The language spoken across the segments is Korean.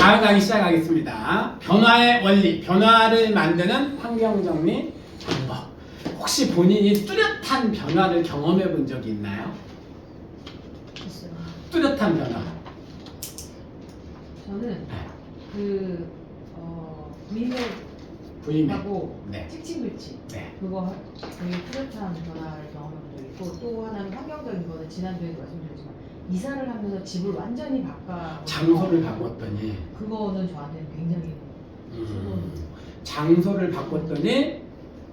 다음 강의 시작하겠습니다. 변화의 원리, 변화를 만드는 환경정리 방법. 혹시 본인이 뚜렷한 변화를 경험해 본 적이 있나요? 있어요. 뚜렷한 변화. 저는 부임에. 하고 네. 특징글씨 네. 그거 되게 뚜렷한 변화를 경험한 적이 있고, 또 하나는 환경적인 거는 지난주에도 말씀드렸지만 이사를 하면서 집을 완전히 바꿔 장소를 바꿨더니 그거는 저한테는 굉장히 장소를 바꿨더니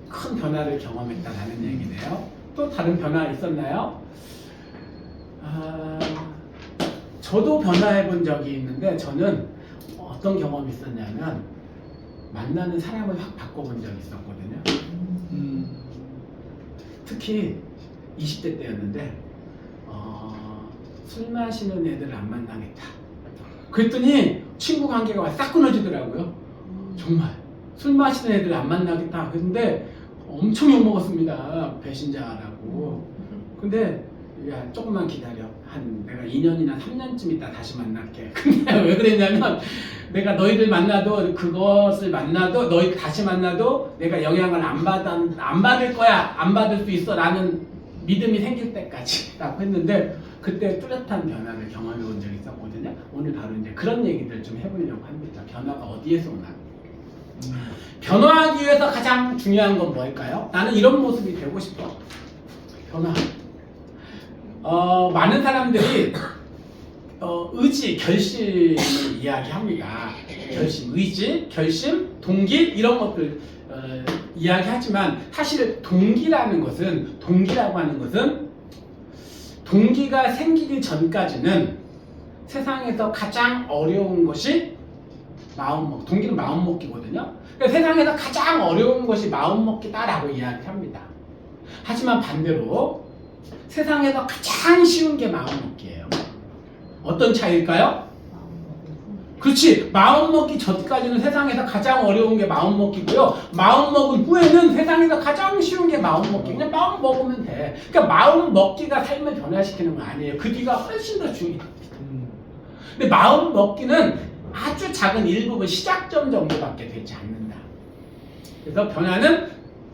큰 변화를 경험했다라는 얘기네요. 또 다른 변화 있었나요? 저도 변화해 본 적이 있는데, 저는 어떤 경험이 있었냐면 만나는 사람을 확 바꿔본 적이 있었거든요. 특히 20대 때였는데 술 마시는 애들을 안 만나겠다. 그랬더니 친구 관계가 싹 끊어지더라고요. 정말 술 마시는 애들 안 만나겠다. 그런데 엄청 욕먹었습니다. 배신자라고. 근데 야, 조금만 기다려. 내가 2년이나 3년쯤 있다 다시 만날게. 근데 왜 그랬냐면, 내가 너희들 만나도, 그것을 만나도, 너희 다시 만나도 내가 영향을 안 받을 거야. 안 받을 수 있어. 라는 믿음이 생길 때까지 라고 했는데, 그때 뚜렷한 변화를 경험해 본 적이 있었거든요. 오늘 바로 이제 그런 얘기들 좀 해보려고 합니다. 변화가 어디에서 오나. 변화하기 위해서 가장 중요한 건 뭘까요? 나는 이런 모습이 되고 싶어. 변화. 많은 사람들이 의지, 결심을 이야기합니다. 결심, 의지, 결심, 동기 이런 것들 이야기하지만, 사실 동기라고 하는 것은 동기가 생기기 전까지는 세상에서 가장 어려운 것이 마음먹기. 동기는 마음먹기거든요. 그러니까 세상에서 가장 어려운 것이 마음먹기다라고 이야기합니다. 하지만 반대로 세상에서 가장 쉬운 게 마음먹기예요. 어떤 차이일까요? 그렇지. 마음먹기 전까지는 세상에서 가장 어려운 게 마음먹기고요. 마음먹은 후에는 세상에서 가장 쉬운 게 마음먹기. 그냥 마음 먹으면 돼. 그러니까 마음먹기가 삶을 변화시키는 거 아니에요. 그 뒤가 훨씬 더 중요해요. 근데 마음먹기는 아주 작은 일부분, 시작점 정도밖에 되지 않는다. 그래서 변화는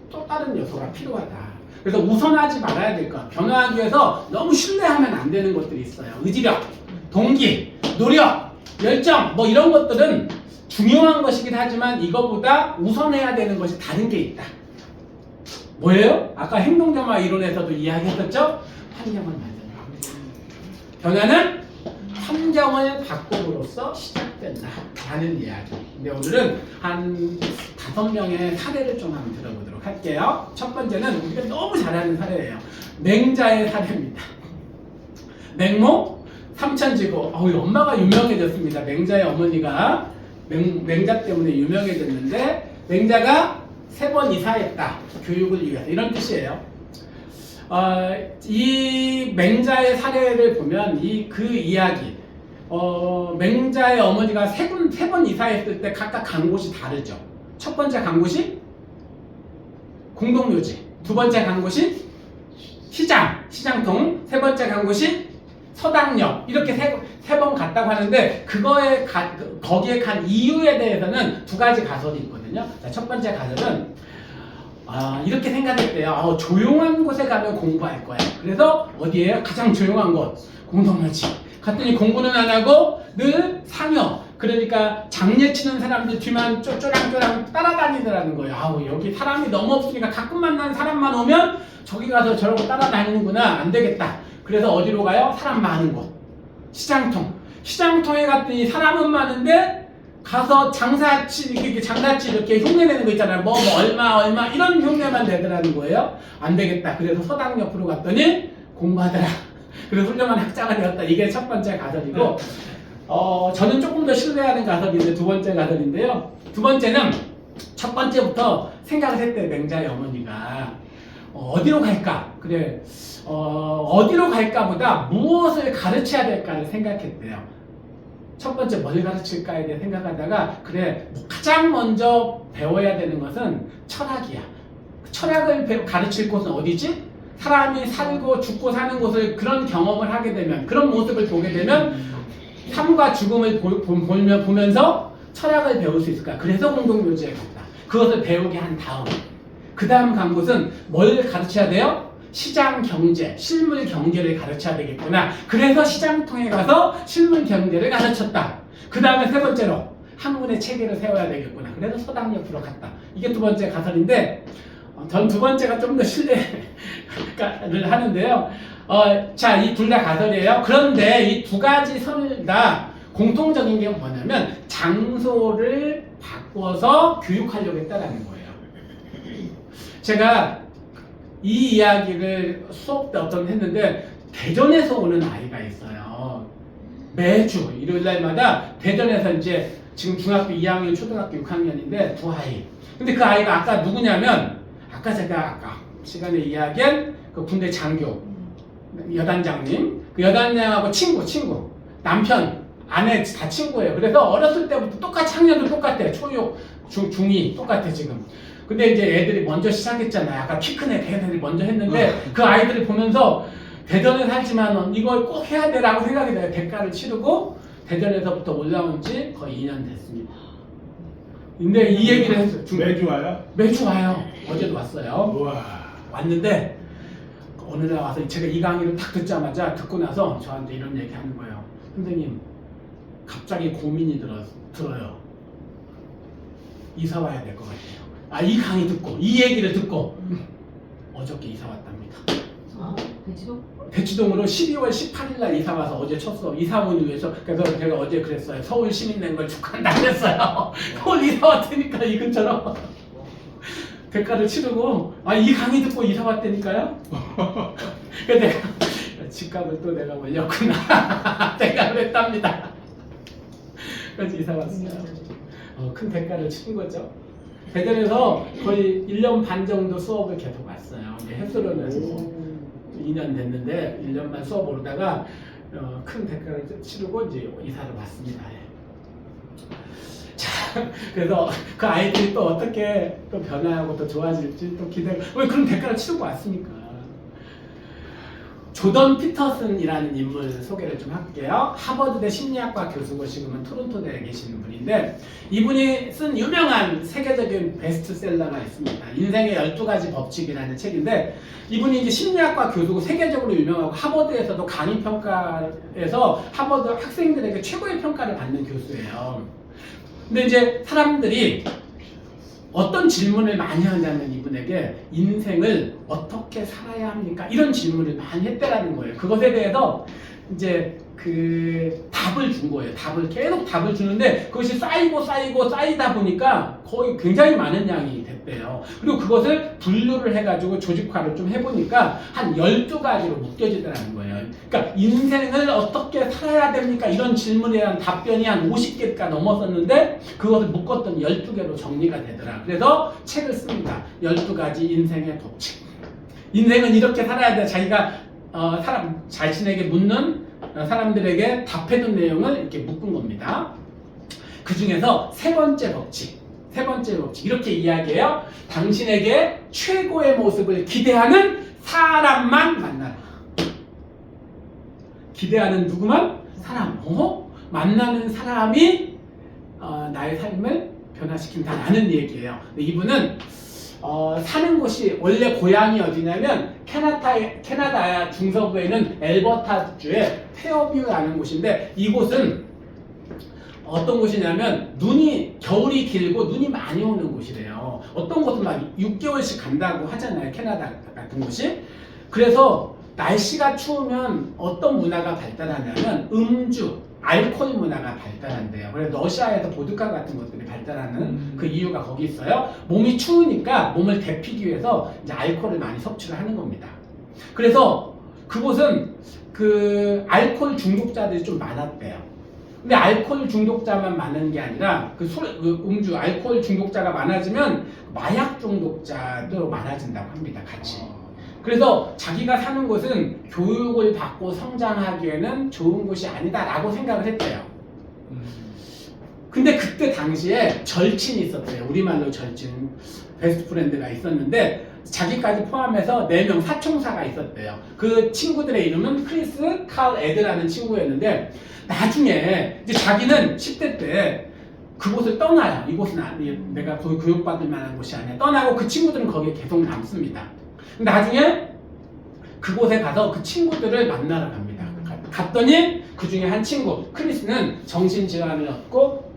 또 다른 요소가 필요하다. 그래서 우선하지 말아야 될 것. 변화하기 위해서 너무 신뢰하면 안 되는 것들이 있어요. 의지력, 동기, 노력, 열정, 뭐 이런 것들은 중요한 것이긴 하지만 이거보다 우선해야 되는 것이 다른 게 있다. 뭐예요? 아까 행동점화 이론에서도 이야기했었죠? 환경을 만드는 거. 변화는 환경을 바꿈으로써 시작된다 라는 이야기. 근데 오늘은 한 5명의 사례를 좀 한번 들어보도록 할게요. 첫 번째는 우리가 너무 잘 아는 사례예요. 맹자의 사례입니다. 맹모 삼천지고. 엄마가 유명해졌습니다. 맹자의 어머니가 맹자 때문에 유명해졌는데, 맹자가 3번 이사했다. 교육을 위해서. 이런 뜻이에요. 이 맹자의 사례를 보면 그 이야기, 맹자의 어머니가 3번 이사했을 때 각각 간 곳이 다르죠. 첫 번째 간 곳이 공동묘지, 두 번째 간 곳이 시장통, 세 번째 간 곳이 서당역. 이렇게 세 번 갔다고 하는데, 거기에 간 이유에 대해서는 2가지 가설이 있거든요. 자, 첫 번째 가설은 이렇게 생각했대요. 조용한 곳에 가면 공부할 거야. 그래서 어디에요? 가장 조용한 곳, 공동묘지. 갔더니 공부는 안 하고 늘 상여. 그러니까 장례 치는 사람들 뒤만 쪼랑쪼랑 따라다니더라는 거예요. 여기 사람이 너무 없으니까 가끔 만나는 사람만 오면 저기 가서 저러고 따라다니는구나. 안 되겠다. 그래서 어디로 가요? 사람 많은 곳. 시장통에 갔더니 사람은 많은데 가서 장사치 이렇게 흉내내는 거 있잖아요. 뭐 얼마 이런 흉내만 내더라는 거예요. 안 되겠다. 그래서 서당 옆으로 갔더니 공부하더라. 그래서 훌륭한 학자가 되었다. 이게 첫 번째 가설이고, 저는 조금 더 신뢰하는 가설인데, 두 번째 가설인데요. 두 번째는 첫 번째부터 생각을 했대요. 맹자의 어머니가 어디로 갈까? 그래, 어디로 갈까보다 무엇을 가르쳐야 될까를 생각했대요. 첫 번째 뭘 가르칠까에 대해 생각하다가, 그래, 가장 먼저 배워야 되는 것은 철학이야. 철학을 가르칠 곳은 어디지? 사람이 살고 죽고 사는 곳을 그런 경험을 하게 되면, 그런 모습을 보게 되면 삶과 죽음을 보면서 철학을 배울 수 있을까? 그래서 공동묘지에 갔다. 그것을 배우게 한 다음 그 다음 간 곳은 뭘 가르쳐야 돼요? 시장 경제, 실물 경제를 가르쳐야 되겠구나. 그래서 시장통에 가서 실물 경제를 가르쳤다. 그 다음에 세 번째로 학문의 체계를 세워야 되겠구나. 그래서 서당 옆으로 갔다. 이게 두 번째 가설인데 전 두 번째가 좀 더 신뢰를 하는데요. 자, 이 둘 다 가설이에요. 그런데 이 두 가지 설을 다 공통적인 게 뭐냐면 장소를 바꿔서 교육하려고 했다는 거예요. 제가 이 이야기를 수업 때 했는데 대전에서 오는 아이가 있어요. 매주 일요일 날마다 대전에서 이제 지금 중학교 2학년, 초등학교 6학년인데 두 아이. 근데 그 아이가 아까 누구냐면 아까 시간에 이야기한 그 군대 장교 여단장님, 그 여단장하고 친구, 남편, 아내 다 친구예요. 그래서 어렸을 때부터 똑같이 학년도 똑같아. 초육, 중2 똑같아 지금. 근데 이제 애들이 먼저 시작했잖아요. 아까 키 큰 애들이 먼저 했는데 그 아이들을 보면서 대전에 살지만 이걸 꼭 해야 돼라고 생각이 돼요. 대가를 치르고 대전에서부터 올라온 지 거의 2년 됐습니다. 근데 이 얘기를 했어요. 매주 와요? 매주 와요. 어제도 왔어요. 우와. 왔는데 어느 날 와서 제가 이 강의를 딱 듣자마자 듣고 나서 저한테 이런 얘기 하는 거예요. 선생님, 갑자기 고민이 들어요. 이사 와야 될 것 같아요. 이 강의 듣고 이 얘기를 듣고 어저께 이사 왔답니다. 배치동? 대치동으로 12월 18일 날 이사 와서 어제 첫 수업 이사 온 이후에서 그래서 제가 어제 그랬어요. 서울 시민 된 걸 축하한다 그랬어요. 서울 이사 왔다니까 이 근처로 대가를 치르고 이 강의 듣고 이사 왔다니까요. 그래서 내가 집값을 또 내가 올렸구나 생각을 했답니다. 그래서 이사 왔어요. 큰 대가를 치른 거죠. 대전에서 거의 1년 반 정도 수업을 계속 왔어요. 햇수로는 2년 됐는데 1년만 수업 오르다가 큰 대가를 치르고 이제 이사를 왔습니다. 자, 그래서 그 아이들이 또 어떻게 또 변화하고 또 좋아질지 또 왜 그런 대가를 치르고 왔습니까? 조던 피터슨이라는 인물 소개를 좀 할게요. 하버드대 심리학과 교수고 지금은 토론토대에 계시는 분인데 이분이 쓴 유명한 세계적인 베스트셀러가 있습니다. 인생의 12가지 법칙이라는 책인데 이분이 이제 심리학과 교수고 세계적으로 유명하고 하버드에서도 강의 평가에서 하버드 학생들에게 최고의 평가를 받는 교수예요. 근데 이제 사람들이 어떤 질문을 많이 하냐면 이분에게 인생을 어떻게 살아야 합니까? 이런 질문을 많이 했다라는 거예요. 그것에 대해서 이제 그 답을 준 거예요. 계속 답을 주는데 그것이 쌓이다 보니까 거의 굉장히 많은 양이 됐대요. 그리고 그것을 분류를 해가지고 조직화를 좀 해보니까 한 12가지로 묶여지더라는 거예요. 그러니까 인생을 어떻게 살아야 됩니까? 이런 질문에 대한 답변이 한 50개가 넘었었는데 그것을 묶었던 12개로 정리가 되더라. 그래서 책을 씁니다. 12가지 인생의 법칙. 인생은 이렇게 살아야 돼. 자기가 사람 자신에게 묻는 사람들에게 답해둔 내용을 이렇게 묶은 겁니다. 그 중에서 세 번째 법칙 이렇게 이야기해요. 당신에게 최고의 모습을 기대하는 사람만 만나라. 기대하는 누구만? 사람. 만나는 사람이 나의 삶을 변화시킨다라는 얘기예요. 이분은 사는 곳이 원래 고향이 어디냐면 캐나다 중서부에는 엘버타주의 페어뷰라는 곳인데 이곳은 어떤 곳이냐면 겨울이 길고 눈이 많이 오는 곳이래요. 어떤 곳은 막 6개월씩 간다고 하잖아요. 캐나다 같은 곳이. 그래서 날씨가 추우면 어떤 문화가 발달하냐면 음주, 알코올 문화가 발달한대요. 그래서 러시아에서 보드카 같은 것들이 발달하는 그 이유가 거기 있어요. 몸이 추우니까 몸을 데피기 위해서 이제 알코올을 많이 섭취를 하는 겁니다. 그래서 그곳은 그 알코올 중독자들이 좀 많았대요. 근데 알코올 중독자만 많은 게 아니라 음주, 알코올 중독자가 많아지면 마약 중독자도 많아진다고 합니다. 같이. 그래서 자기가 사는 곳은 교육을 받고 성장하기에는 좋은 곳이 아니다라고 생각을 했대요. 근데 그때 당시에 절친이 있었대요. 우리말로 절친, 베스트 프렌드가 있었는데 자기까지 포함해서 4명 사총사가 있었대요. 그 친구들의 이름은 크리스, 칼, 에드라는 친구였는데 나중에 이제 자기는 10대 때 그곳을 떠나요. 이곳은 내가 거의 교육받을 만한 곳이 아니야. 떠나고 그 친구들은 거기에 계속 남습니다. 나중에 그곳에 가서 그 친구들을 만나러 갑니다. 갔더니 그 중에 한 친구, 크리스는 정신질환을 얻고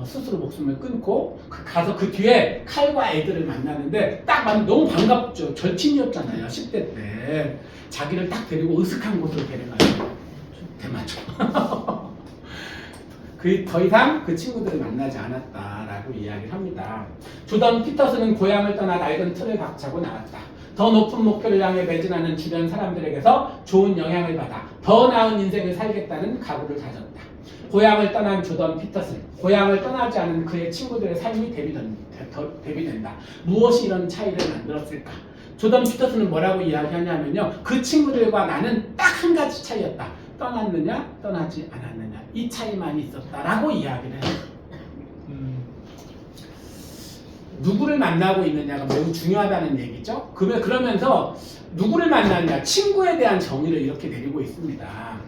스스로 목숨을 끊고 가서 그 뒤에 칼과 애들을 만나는데 딱 만나면 너무 반갑죠. 절친이었잖아요. 10대 때. 자기를 딱 데리고 으슥한 곳으로 데려가요. 대마초. 더 이상 그 친구들을 만나지 않았다라고 이야기를 합니다. 조던 피터슨은 고향을 떠나 낡은 틀을 박차고 나왔다. 더 높은 목표를 향해 매진하는 주변 사람들에게서 좋은 영향을 받아 더 나은 인생을 살겠다는 각오를 다졌다. 고향을 떠난 조던 피터슨, 고향을 떠나지 않은 그의 친구들의 삶이 대비된다. 무엇이 이런 차이를 만들었을까? 조던 피터슨은 뭐라고 이야기하냐면요. 그 친구들과 나는 딱 한 가지 차이였다. 떠났느냐, 떠나지 않았느냐. 이 차이만 있었다라고 이야기를 해요. 누구를 만나고 있느냐가 매우 중요하다는 얘기죠. 그러면서 누구를 만나느냐, 친구에 대한 정의를 이렇게 내리고 있습니다.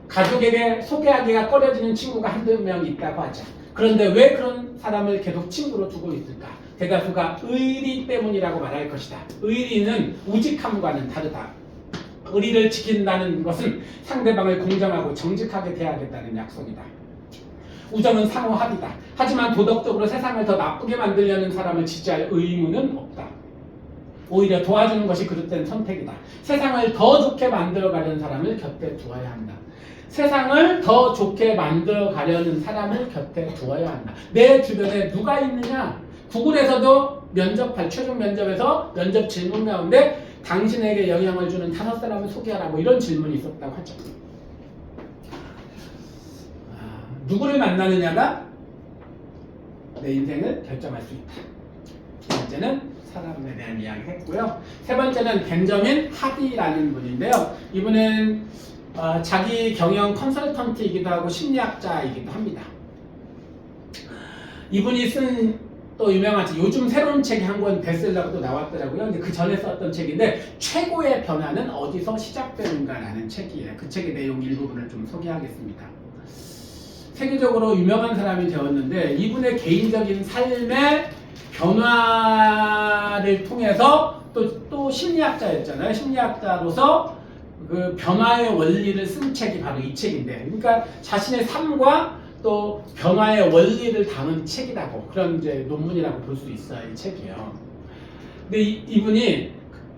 가족에게 소개하기가 꺼려지는 친구가 한두 명 있다고 하자. 그런데 왜 그런 사람을 계속 친구로 두고 있을까? 대다수가 의리 때문이라고 말할 것이다. 의리는 우직함과는 다르다. 의리를 지킨다는 것은 상대방을 공정하고 정직하게 대하겠다는 약속이다. 우정은 상호 합의다. 하지만 도덕적으로 세상을 더 나쁘게 만들려는 사람을 지지할 의무는 없다. 오히려 도와주는 것이 그릇된 선택이다. 세상을 더 좋게 만들어가려는 사람을 곁에 두어야 한다. 세상을 더 좋게 만들어가려는 사람을 곁에 두어야 한다. 내 주변에 누가 있느냐? 구글에서도 최종 면접에서 면접 질문 가운데 당신에게 영향을 주는 5사람을 소개하라 뭐 이런 질문이 있었다고 하죠. 누구를 만나느냐가 내 인생을 결정할 수 있다. 두 번째는 사람에 대한 이야기를 했고요. 세 번째는 벤저민 하디라는 분인데요. 이분은 자기 경영 컨설턴트이기도 하고 심리학자이기도 합니다. 이분이 쓴 또 유명하지 요즘 새로운 책이 한 권 베스트셀러도 나왔더라고요. 근데 그 전에 썼던 책인데 최고의 변화는 어디서 시작되는가라는 책이에요. 그 책의 내용 일부분을 좀 소개하겠습니다. 세계적으로 유명한 사람이 되었는데 이분의 개인적인 삶의 변화를 통해서 또 심리학자였잖아요. 심리학자로서 그 변화의 원리를 쓴 책이 바로 이 책인데, 그러니까 자신의 삶과 또 변화의 원리를 담은 책이라고, 그런 이제 논문이라고 볼 수 있어요. 이 책이요. 근데 이분이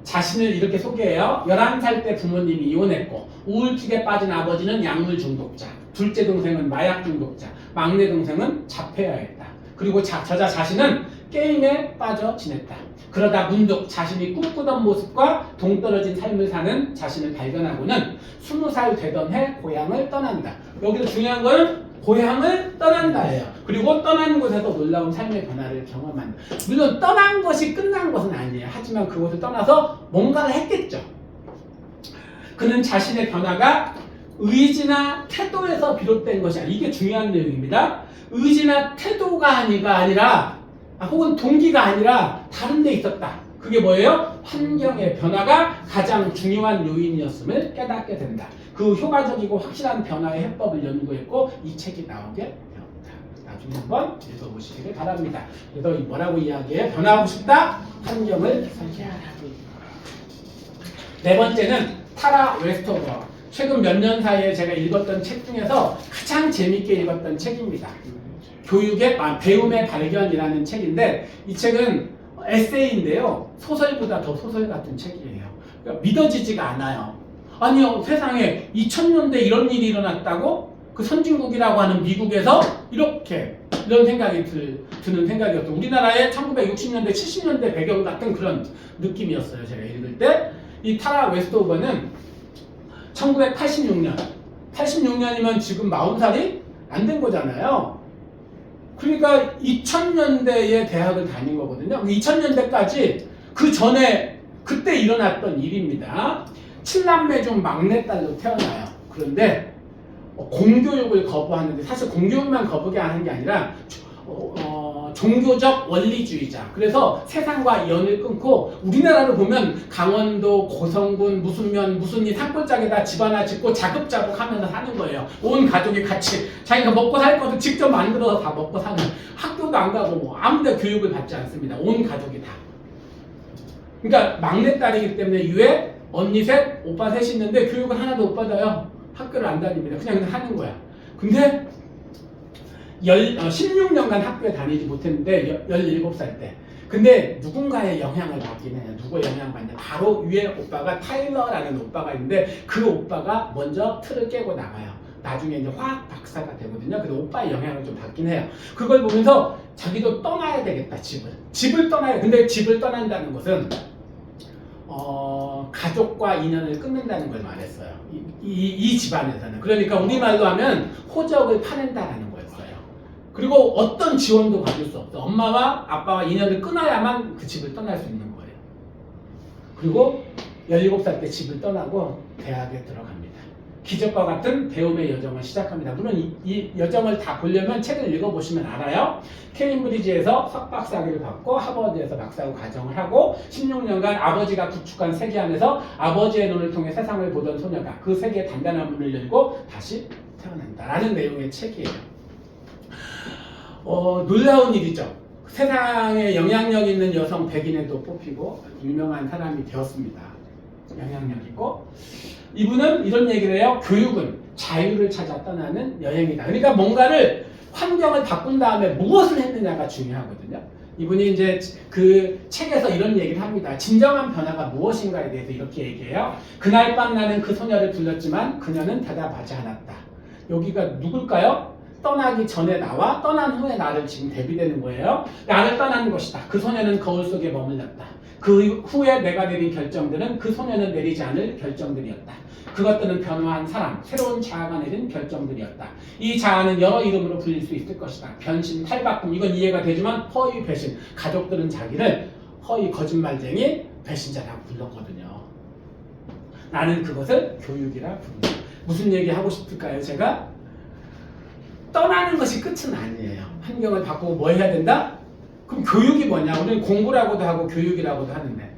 자신을 이렇게 소개해요. 11살 때 부모님이 이혼했고 우울증에 빠진 아버지는 약물 중독자, 둘째 동생은 마약 중독자, 막내 동생은 자폐아였다. 그리고 저자 자신은 게임에 빠져 지냈다. 그러다 문득 자신이 꿈꾸던 모습과 동떨어진 삶을 사는 자신을 발견하고는 20살 되던 해 고향을 떠난다. 여기서 중요한 건 고향을 떠난다예요. 그리고 떠나는 곳에서 놀라운 삶의 변화를 경험한다. 물론 떠난 것이 끝난 것은 아니에요. 하지만 그곳을 떠나서 뭔가를 했겠죠. 그는 자신의 변화가 의지나 태도에서 비롯된 것이 아니라, 이게 중요한 내용입니다. 의지나 태도가 아니라 혹은 동기가 아니라 다른 데 있었다. 그게 뭐예요? 환경의 변화가 가장 중요한 요인이었음을 깨닫게 된다. 그 효과적이고 확실한 변화의 해법을 연구했고 이 책이 나오게 되었다. 나중에 한번 읽어보시기를 바랍니다. 그래서 뭐라고 이야기해? 변화하고 싶다? 환경을 설계하라. 네 번째는 타라 웨스토버. 최근 몇 년 사이에 제가 읽었던 책 중에서 가장 재밌게 읽었던 책입니다. 배움의 발견이라는 책인데, 이 책은 에세이인데요. 소설보다 더 소설 같은 책이에요. 그러니까 믿어지지가 않아요. 아니요, 세상에 2000년대 이런 일이 일어났다고? 그 선진국이라고 하는 미국에서 이런 생각이 드는 생각이었어요. 우리나라의 1960년대, 70년대 배경 같은 그런 느낌이었어요. 제가 읽을 때. 이 타라 웨스토버는 1986년이면 지금 40살이 안 된 거잖아요. 그러니까 2000년대에 대학을 다닌 거거든요. 2000년대까지 그 전에 그때 일어났던 일입니다. 7남매 중 막내딸로 태어나요. 그런데 공교육을 거부하는데, 사실 공교육만 거부하는 게 아니라 종교적 원리주의자. 그래서 세상과 연을 끊고 우리나라를 보면 강원도 고성군 무슨 면 무슨 이 산골짜기에다 집 하나 짓고 자급자족 하면서 사는 거예요. 온 가족이 같이 자기가 먹고 살 것도 직접 만들어서 다 먹고 사는. 학교도 안 가고 뭐 아무데 교육을 받지 않습니다. 온 가족이 다. 그러니까 막내딸이기 때문에 유에 언니 셋, 오빠 셋이 있는데 교육을 하나도 못 받아요. 학교를 안 다닙니다. 그냥 하는 거야. 근데 16년간 학교에 다니지 못했는데 17살 때. 근데 누군가의 영향을 받긴 해요. 누구의 영향을 받냐. 바로 위에 오빠가 타일러라는 오빠가 있는데 그 오빠가 먼저 틀을 깨고 나가요. 나중에 이제 화학 박사가 되거든요. 근데 오빠의 영향을 좀 받긴 해요. 그걸 보면서 자기도 떠나야 되겠다, 집을 떠나야. 근데 집을 떠난다는 것은 가족과 인연을 끊는다는 걸 말했어요. 이 집안에서는. 그러니까 우리말로 하면 호적을 파낸다라는 거였어요. 그리고 어떤 지원도 받을 수 없어. 엄마와 아빠와 인연을 끊어야만 그 집을 떠날 수 있는 거예요. 그리고 17살 때 집을 떠나고 대학에 들어갑니다. 기적과 같은 배움의 여정을 시작합니다. 물론 이 여정을 다 보려면 책을 읽어보시면 알아요. 케임브리지에서 석박사학위를 받고 하버드에서 박사학위 과정을 하고 16년간 아버지가 구축한 세계 안에서 아버지의 눈을 통해 세상을 보던 소녀가 그 세계의 단단한 문을 열고 다시 태어난다라는 내용의 책이에요. 놀라운 일이죠. 세상에 영향력 있는 여성 100인에도 뽑히고 유명한 사람이 되었습니다. 영향력 있고 이분은 이런 얘기를 해요. 교육은 자유를 찾아 떠나는 여행이다. 그러니까 뭔가를 환경을 바꾼 다음에 무엇을 했느냐가 중요하거든요. 이분이 이제 그 책에서 이런 얘기를 합니다. 진정한 변화가 무엇인가에 대해서 이렇게 얘기해요. 그날 밤 나는 그 소녀를 불렀지만 그녀는 대답하지 않았다. 여기가 누굴까요? 떠나기 전에 나와 떠난 후에 나를 지금 대비되는 거예요. 나를 떠나는 것이다. 그 소녀는 거울 속에 머물렀다. 그 후에 내가 내린 결정들은 그 소녀는 내리지 않을 결정들이었다. 그것들은 변화한 사람, 새로운 자아가 내린 결정들이었다. 이 자아는 여러 이름으로 불릴 수 있을 것이다. 변신, 탈바꿈, 이건 이해가 되지만 허위, 배신. 가족들은 자기를 허위, 거짓말쟁이, 배신자라고 불렀거든요. 나는 그것을 교육이라 부른다. 무슨 얘기 하고 싶을까요, 제가? 떠나는 것이 끝은 아니에요. 환경을 바꾸고 뭐 해야 된다? 그럼 교육이 뭐냐? 우리는 공부라고도 하고 교육이라고도 하는데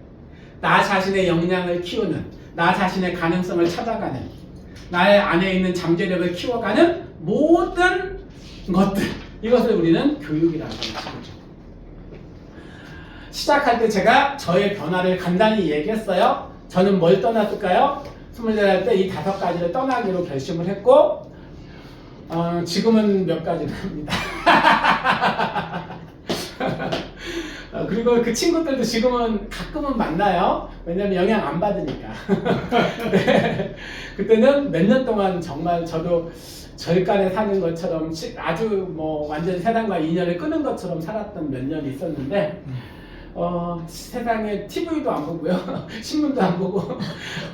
나 자신의 역량을 키우는, 나 자신의 가능성을 찾아가는, 나의 안에 있는 잠재력을 키워가는 모든 것들, 이것을 우리는 교육이라고 하죠. 시작할 때 제가 저의 변화를 간단히 얘기했어요. 저는 뭘 떠났을까요? 24살 때 이 5가지를 떠나기로 결심을 했고 지금은 몇 가지를 합니다. 그리고 그 친구들도 지금은 가끔은 만나요. 왜냐면 영향 안 받으니까. 네. 그때는 몇 년 동안 정말 저도 절간에 사는 것처럼 아주 뭐 완전 세상과 인연을 끊은 것처럼 살았던 몇 년이 있었는데 세상에 TV도 안 보고요. 신문도 안 보고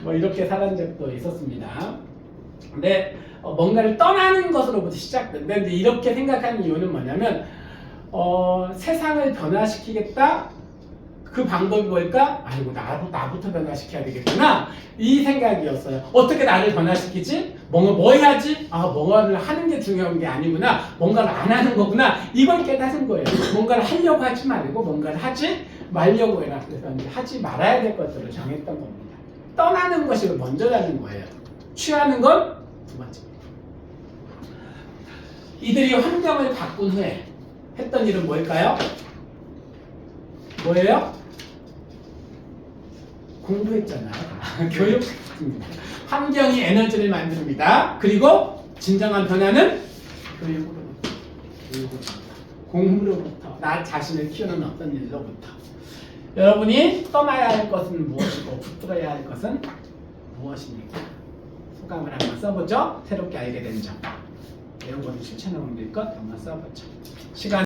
뭐 이렇게 살은 적도 있었습니다. 근데 뭔가를 떠나는 것으로부터 시작된데 이렇게 생각하는 이유는 뭐냐면 세상을 변화시키겠다? 그 방법이 뭘까? 아이고 나부터 변화시켜야 되겠구나 이 생각이었어요. 어떻게 나를 변화시키지? 뭐 해야지? 뭔가를 하는 게 중요한 게 아니구나. 뭔가를 안 하는 거구나. 이걸 깨닫은 거예요. 뭔가를 하려고 하지 말고 뭔가를 하지 말려고 해라. 그래서 이제 하지 말아야 될 것들을 정했던 겁니다. 떠나는 것이 먼저라는 거예요. 취하는 건 두 번째입니다. 이들이 환경을 바꾼 후에 했던 일은 뭘까요? 뭐예요? 공부했잖아요. 교육. 환경이 에너지를 만듭니다. 그리고 진정한 변화는 교육으로부터. 공부로부터. 나 자신을 키우는 어떤 일로부터. 여러분이 떠나야 할 것은 무엇이고 붙들어야 할 것은 무엇입니까? 소감을 한번 써보죠. 새롭게 알게 된 점. 이런 것을 실천해 본 것 한번 써보죠. 시간